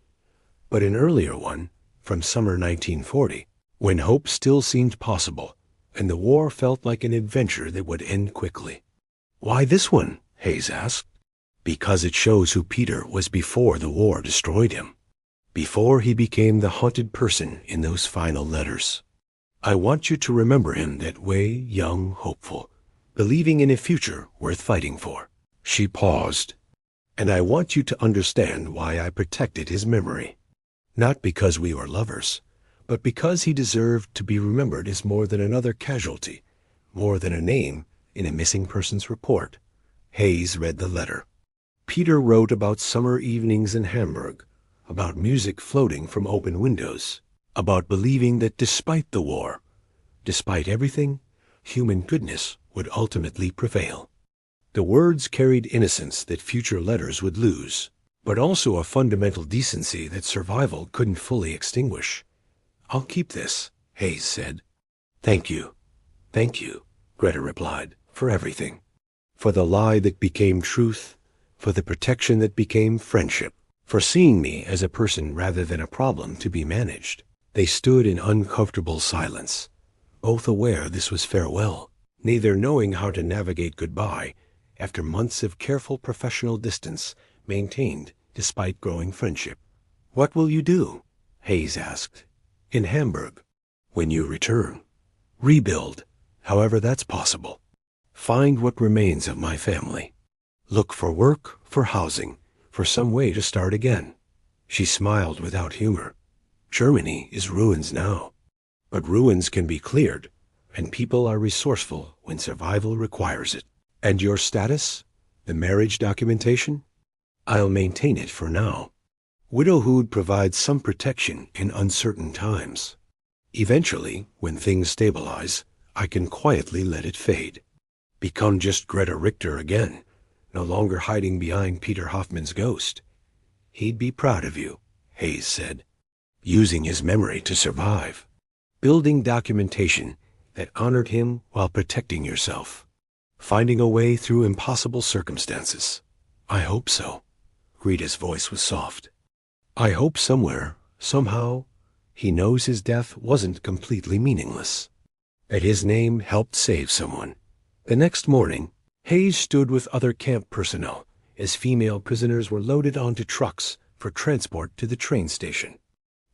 but an earlier one from summer 1940, when hope still seemed possible and the war felt like an adventure that would end quickly. "Why this one?" Hayes asked. "Because it shows who Peter was before the war destroyed him, before he became the haunted person in those final letters. I want you to remember him that way, young, hopeful, believing in a future worth fighting for." She paused. "And I want you to understand why I protected his memory. Not because we were lovers, but because he deserved to be remembered as more than another casualty, more than a name in a missing persons report." Hayes read the letter. Peter wrote about summer evenings in Hamburg, about music floating from open windows, about believing that despite the war, despite everything, human goodness would ultimately prevail. The words carried innocence that future letters would lose, but also a fundamental decency that survival couldn't fully extinguish. "I'll keep this," Hayes said. "Thank you. Thank you," Greta replied, "for everything. For the lie that became truth, for the protection that became friendship, for seeing me as a person rather than a problem to be managed." They stood in uncomfortable silence, both aware this was farewell, neither knowing how to navigate goodbye after months of careful professional distance maintained despite growing friendship. "What will you do?" Hayes asked. "In Hamburg, when you return. Rebuild, however that's possible. Find what remains of my family. Look for work, for housing, for some way to start again." She smiled without humor. "Germany is ruins now, but ruins can be cleared, and people are resourceful when survival requires it. And your status? The marriage documentation? I'll maintain it for now. Widowhood provides some protection in uncertain times. Eventually, when things stabilize, I can quietly let it fade. Become just Greta Richter again, no longer hiding behind Peter Hoffman's ghost." "He'd be proud of you," Hayes said. "Using his memory to survive. Building documentation that honored him while protecting yourself. Finding a way through impossible circumstances." "I hope so." Rita's voice was soft. "I hope somewhere, Somehow, he knows his death wasn't completely meaningless, that his name helped save someone. The next morning, Hayes stood with other camp personnel as female prisoners were loaded onto trucks for transport to the train station.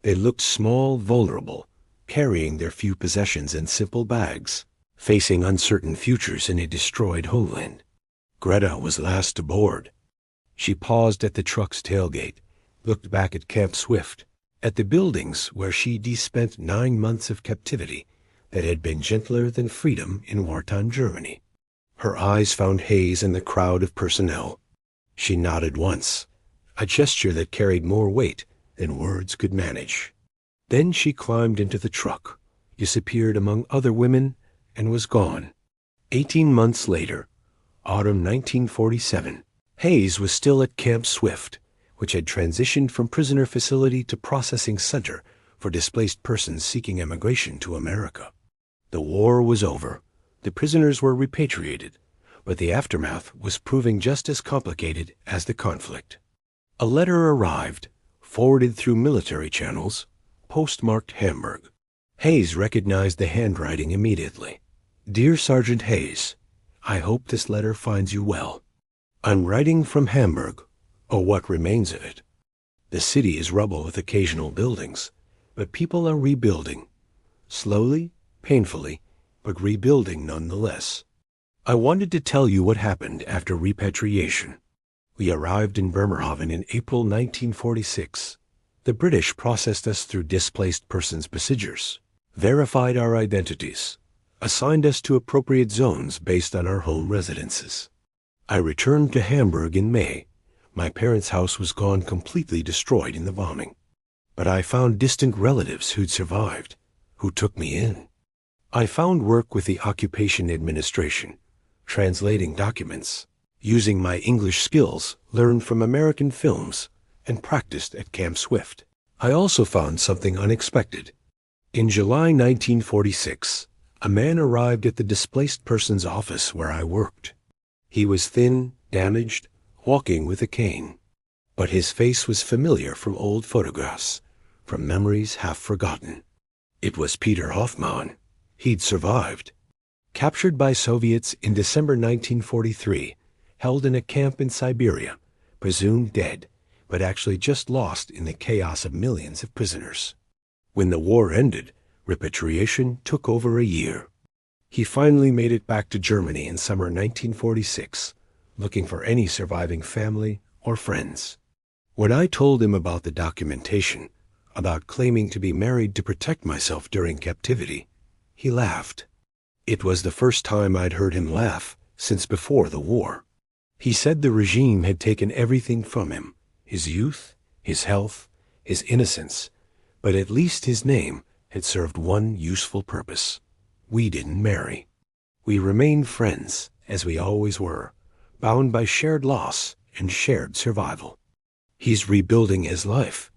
They looked small, vulnerable, carrying their few possessions in simple bags, facing uncertain futures in a destroyed homeland. Greta was last aboard. She paused at the truck's tailgate, looked back at Camp Swift, at the buildings where she'd spent 9 months of captivity that had been gentler than freedom in wartime Germany. Her eyes found Hayes in the crowd of personnel. She nodded once, a gesture that carried more weight than words could manage. Then she climbed into the truck, disappeared among other women, and was gone. 18 months later, autumn 1947, Hayes was still at Camp Swift, which had transitioned from prisoner facility to processing center for displaced persons seeking immigration to America. The war was over. The prisoners were repatriated, but the aftermath was proving just as complicated as the conflict. A letter arrived, forwarded through military channels, postmarked Hamburg. Hayes recognized the handwriting immediately. Dear Sergeant Hayes, I hope this letter finds you well. I'm writing from Hamburg, or what remains of it. The city is rubble with occasional buildings, but people are rebuilding. Slowly, painfully, but rebuilding nonetheless. I wanted to tell you what happened after repatriation. We arrived in Bremerhaven in April 1946. The British processed us through displaced persons procedures, verified our identities, assigned us to appropriate zones based on our home residences. I returned to Hamburg in May. My parents' house was gone, completely destroyed in the bombing. But I found distant relatives who'd survived, who took me in. I found work with the Occupation Administration, translating documents, using my English skills learned from American films and practiced at Camp Swift. I also found something unexpected. In July 1946, a man arrived at the displaced persons office where I worked. He was thin, damaged, walking with a cane. But his face was familiar from old photographs, from memories half forgotten. It was Peter Hoffmann. He'd survived. Captured by Soviets in December 1943, held in a camp in Siberia, presumed dead, but actually just lost in the chaos of millions of prisoners. When the war ended, repatriation took over a year. He finally made it back to Germany in summer 1946, looking for any surviving family or friends. When I told him about the documentation, about claiming to be married to protect myself during captivity, he laughed. It was the first time I'd heard him laugh since before the war. He said the regime had taken everything from him, his youth, his health, his innocence, but at least his name had served one useful purpose. We didn't marry. We remained friends, as we always were, bound by shared loss and shared survival. He's rebuilding his life.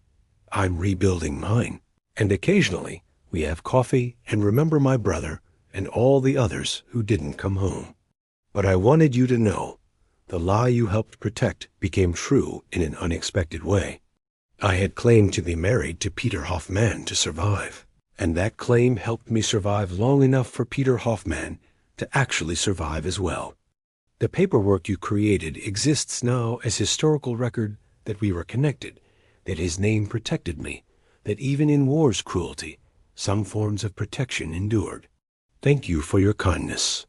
I'm rebuilding mine. And occasionally, we have coffee and remember my brother and all the others who didn't come home. But I wanted you to know, the lie you helped protect became true in an unexpected way. I had claimed to be married to Peter Hoffmann to survive, and that claim helped me survive long enough for Peter Hoffmann to actually survive as well. The paperwork you created exists now as historical record that we were connected, that his name protected me, that even in war's cruelty, some forms of protection endured. Thank you for your kindness.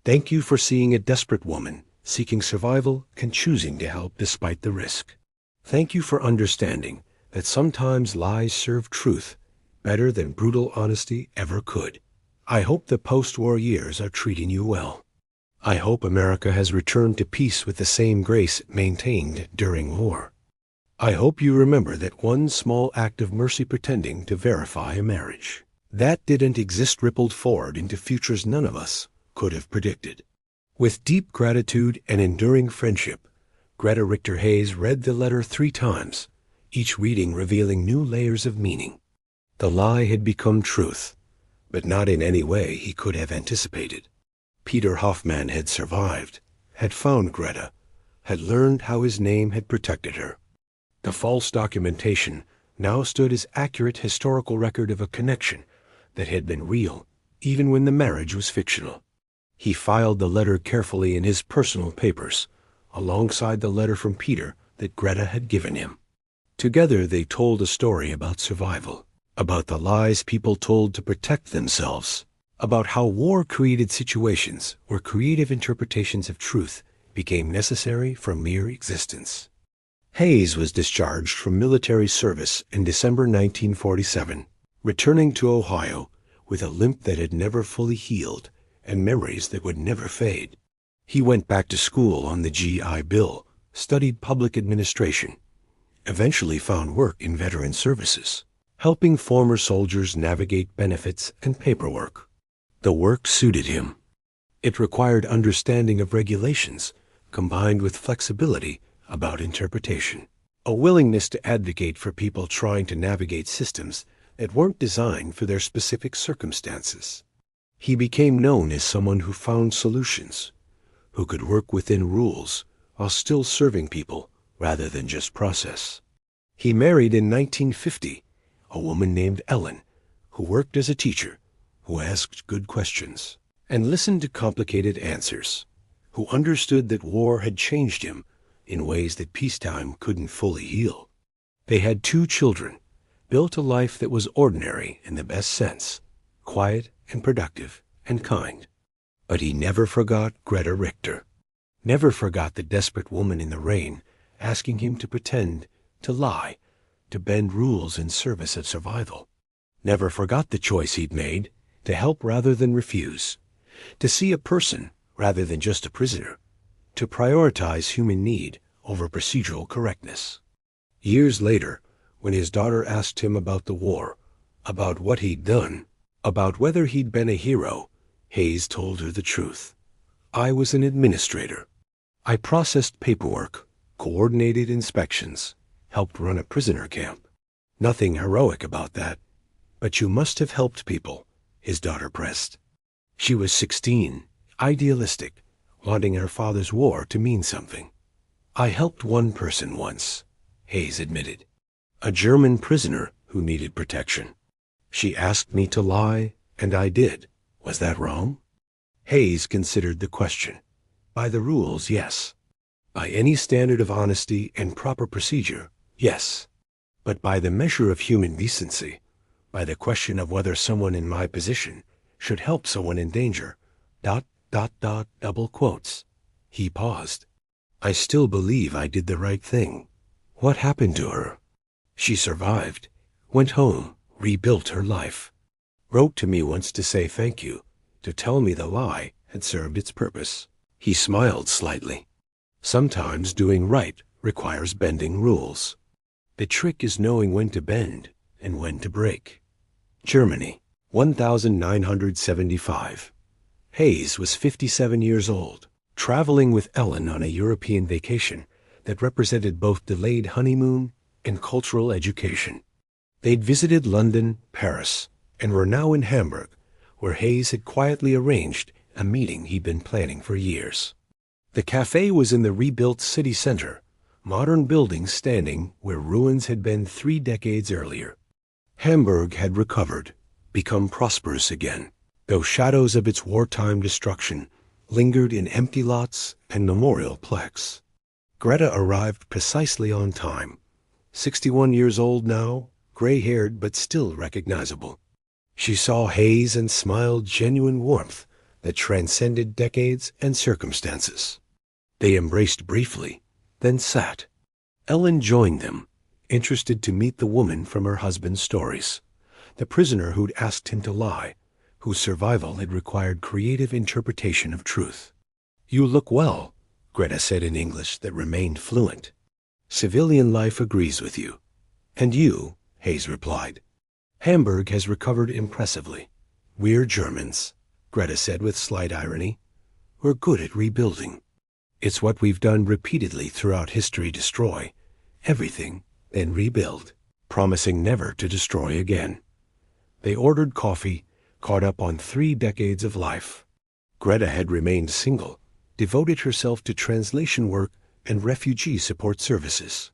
Thank you for seeing a desperate woman seeking survival and choosing to help despite the risk. Thank you for understanding that sometimes lies serve truth better than brutal honesty ever could. I hope the post-war years are treating you well. I hope America has returned to peace with the same grace maintained during war. I hope you remember that one small act of mercy pretending to verify a marriage that didn't exist rippled forward into futures none of us could have predicted. With deep gratitude and enduring friendship, Greta Richter Hayes read the letter 3 times, each reading revealing new layers of meaning. The lie had become truth, but not in any way he could have anticipated. Peter Hoffmann had survived, had found Greta, had learned how his name had protected her. The false documentation now stood as accurate historical record of a connection that had been real, even when the marriage was fictional. He filed the letter carefully in his personal papers, alongside the letter from Peter that Greta had given him. Together they told a story about survival, about the lies people told to protect themselves, about how war created situations where creative interpretations of truth became necessary for mere existence. Hayes was discharged from military service in December 1947, returning to Ohio with a limp that had never fully healed and memories that would never fade. He went back to school on the GI Bill, studied public administration, eventually found work in veteran services, helping former soldiers navigate benefits and paperwork. The work suited him. It required understanding of regulations combined with flexibility about interpretation, a willingness to advocate for people trying to navigate systems that weren't designed for their specific circumstances. He became known as someone who found solutions, who could work within rules while still serving people rather than just process. He married in 1950 a woman named Ellen, who worked as a teacher, who asked good questions and listened to complicated answers, who understood that war had changed him in ways that peacetime couldn't fully heal. They had 2 children, built a life that was ordinary in the best sense, quiet and productive and kind. But he never forgot Greta Richter, never forgot the desperate woman in the rain asking him to pretend, to lie, to bend rules in service of survival. Never forgot the choice he'd made to help rather than refuse, to see a person rather than just a prisoner, to prioritize human need over procedural correctness. Years later, when his daughter asked him about the war, about what he'd done, about whether he'd been a hero, Hayes told her the truth. I was an administrator. I processed paperwork, coordinated inspections, helped run a prisoner camp. Nothing heroic about that. But you must have helped people, his daughter pressed. She was 16, idealistic, wanting her father's war to mean something. I helped one person once, Hayes admitted, a German prisoner who needed protection. She asked me to lie, and I did. Was that wrong? Hayes considered the question. By the rules, yes. By any standard of honesty and proper procedure, yes. But by the measure of human decency, by the question of whether someone in my position should help someone in danger, ... double quotes. He paused. I still believe I did the right thing. What happened to her? She survived, went home, rebuilt her life. Wrote to me once to say thank you, to tell me the lie had served its purpose. He smiled slightly. Sometimes doing right requires bending rules. The trick is knowing when to bend and when to break. Germany, 1975. Hayes was 57 years old, traveling with Ellen on a European vacation that represented both delayed honeymoon and cultural education. They'd visited London, Paris, and were now in Hamburg, where Hayes had quietly arranged a meeting he'd been planning for years. The cafe was in the rebuilt city center, modern buildings standing where ruins had been 3 decades earlier. Hamburg had recovered, become prosperous again, though shadows of its wartime destruction lingered in empty lots and memorial plaques. Greta arrived precisely on time, 61 years old now, gray-haired but still recognizable. She saw Hayes and smiled genuine warmth that transcended decades and circumstances. They embraced briefly, then sat. Ellen joined them, interested to meet the woman from her husband's stories, the prisoner who'd asked him to lie, whose survival had required creative interpretation of truth. You look well, Greta said in English that remained fluent. Civilian life agrees with you. And you, Hayes replied. Hamburg has recovered impressively. We're Germans, Greta said with slight irony. We're good at rebuilding. It's what we've done repeatedly throughout history: destroy everything, then rebuild, promising never to destroy again. They ordered coffee, caught up on 3 decades of life. Greta had remained single, devoted herself to translation work and refugee support services.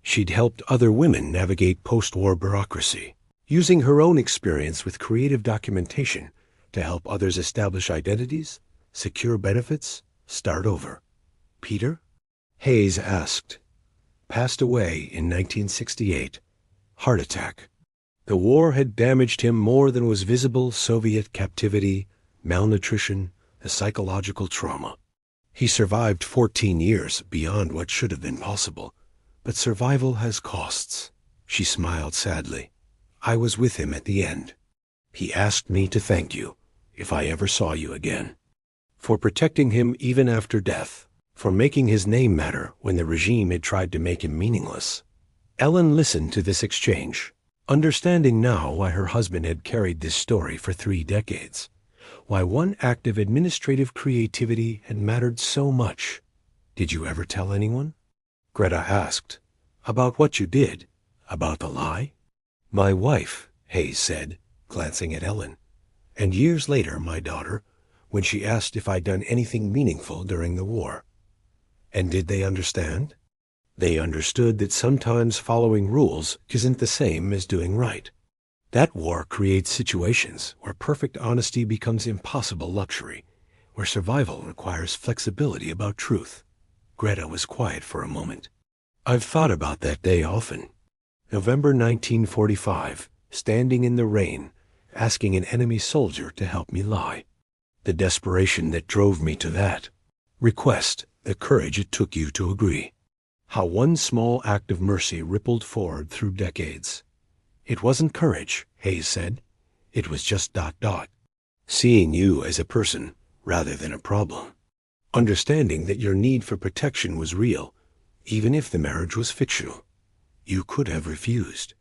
She'd helped other women navigate post-war bureaucracy, using her own experience with creative documentation to help others establish identities, secure benefits, start over. Peter? Hayes asked. Passed away in 1968. Heart attack. The war had damaged him more than was visible Soviet captivity, malnutrition, a psychological trauma. He survived 14 years beyond what should have been possible. But survival has costs. She smiled sadly. I was with him at the end. He asked me to thank you, if I ever saw you again, for protecting him even after death, for making his name matter when the regime had tried to make him meaningless. Ellen listened to this exchange, understanding now why her husband had carried this story for 3 decades, why one act of administrative creativity had mattered so much. Did you ever tell anyone? Greta asked. About what you did? About the lie? My wife, Hayes said, glancing at Ellen. And years later, my daughter, when she asked if I'd done anything meaningful during the war. And did they understand? They understood that sometimes following rules isn't the same as doing right. That war creates situations where perfect honesty becomes impossible luxury, where survival requires flexibility about truth. Greta was quiet for a moment. I've thought about that day often. November 1945, standing in the rain, asking an enemy soldier to help me lie. The desperation that drove me to that request, the courage it took you to agree. How one small act of mercy rippled forward through decades. It wasn't courage, Hayes said. It was just ... Seeing you as a person rather than a problem. Understanding that your need for protection was real, even if the marriage was fictional. You could have refused.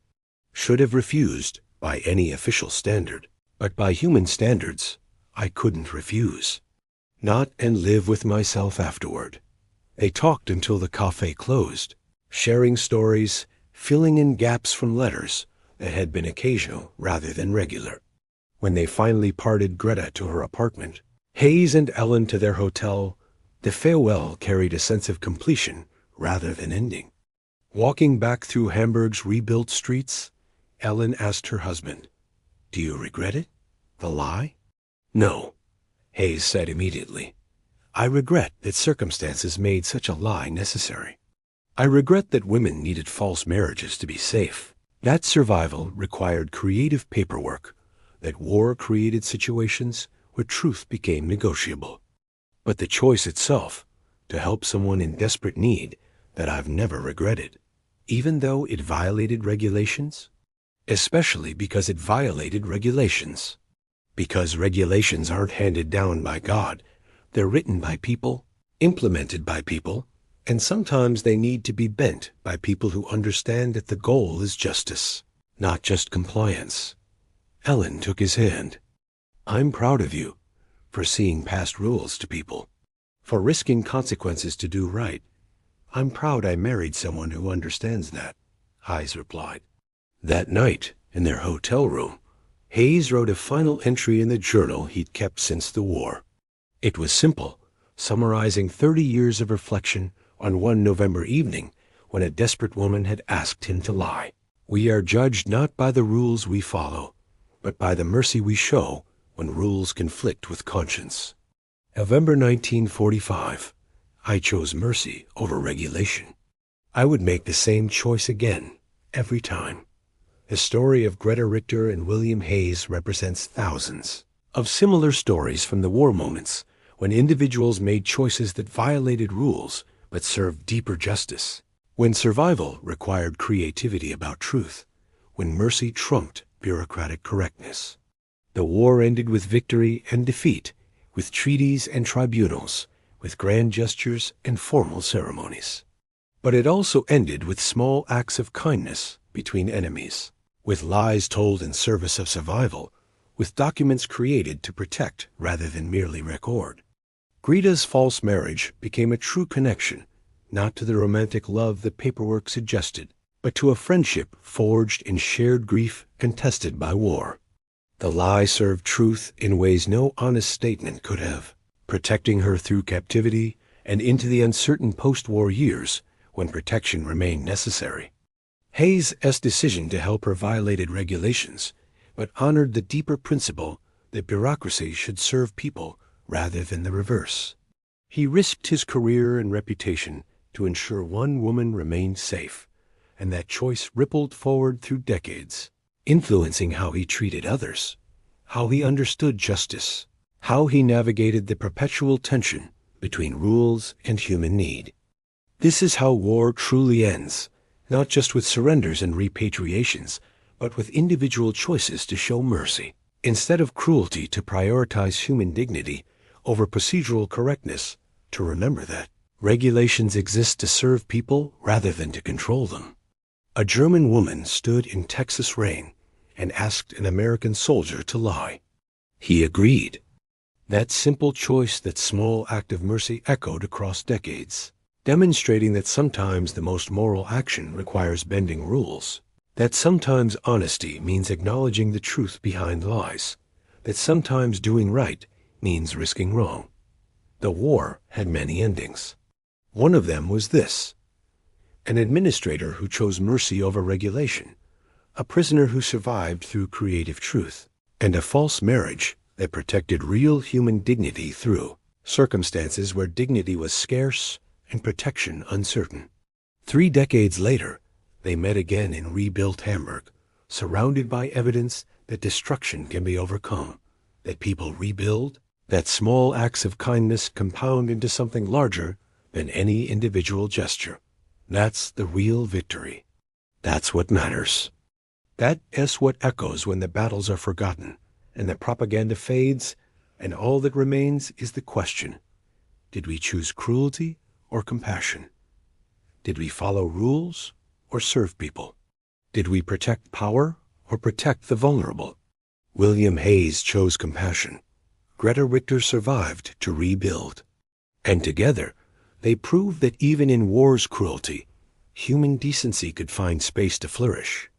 Should have refused by any official standard. But by human standards, I couldn't refuse. Not and live with myself afterward. They talked until the cafe closed, sharing stories, filling in gaps from letters that had been occasional rather than regular. When they finally parted Greta to her apartment, Hayes and Ellen to their hotel, the farewell carried a sense of completion rather than ending. Walking back through Hamburg's rebuilt streets, Ellen asked her husband, "Do you regret it? The lie?" "No," Hayes said immediately. "I regret that circumstances made such a lie necessary. I regret that women needed false marriages to be safe. That survival required creative paperwork, that war created situations where truth became negotiable. But the choice itself, to help someone in desperate need, that I've never regretted, even though it violated regulations, especially because it violated regulations. Because regulations aren't handed down by God, they're written by people, implemented by people, and sometimes they need to be bent by people who understand that the goal is justice, not just compliance." Ellen took his hand. "I'm proud of you for seeing past rules to people, for risking consequences to do right. I'm proud I married someone who understands that," Hayes replied. That night, in their hotel room, Hayes wrote a final entry in the journal he'd kept since the war. It was simple, summarizing 30 years of reflection on one November evening when a desperate woman had asked him to lie. "We are judged not by the rules we follow, but by the mercy we show when rules conflict with conscience." November 1945. I chose mercy over regulation. I would make the same choice again, every time. The story of Greta Richter and William Hayes represents thousands of similar stories from the war moments when individuals made choices that violated rules but served deeper justice, when survival required creativity about truth, when mercy trumped bureaucratic correctness. The war ended with victory and defeat, with treaties and tribunals, with grand gestures and formal ceremonies. But it also ended with small acts of kindness between enemies, with lies told in service of survival, with documents created to protect rather than merely record. Greta's false marriage became a true connection, not to the romantic love that paperwork suggested, but to a friendship forged in shared grief contested by war. The lie served truth in ways no honest statement could have, protecting her through captivity and into the uncertain post-war years when protection remained necessary. Hayes' decision to help her violated regulations, but honored the deeper principle that bureaucracy should serve people rather than the reverse. He risked his career and reputation to ensure one woman remained safe, and that choice rippled forward through decades, influencing how he treated others, how he understood justice, how he navigated the perpetual tension between rules and human need. This is how war truly ends, not just with surrenders and repatriations, but with individual choices to show mercy. Instead of cruelty, to prioritize human dignity over procedural correctness, to remember that regulations exist to serve people rather than to control them. A German woman stood in Texas rain and asked an American soldier to lie. He agreed. That simple choice, that small act of mercy, echoed across decades, demonstrating that sometimes the most moral action requires bending rules, that sometimes honesty means acknowledging the truth behind lies, that sometimes doing right means risking wrong. The war had many endings. One of them was this: an administrator who chose mercy over regulation, a prisoner who survived through creative truth, and a false marriage that protected real human dignity through circumstances where dignity was scarce and protection uncertain. 3 decades later, they met again in rebuilt Hamburg, surrounded by evidence that destruction can be overcome, that people rebuild, that small acts of kindness compound into something larger than any individual gesture. That's the real victory. That's what matters. That's what echoes when the battles are forgotten and the propaganda fades, and all that remains is the question: did we choose cruelty or compassion? Did we follow rules or serve people? Did we protect power or protect the vulnerable? William Hayes chose compassion. Greta Richter survived to rebuild. And together, they proved that even in war's cruelty, human decency could find space to flourish.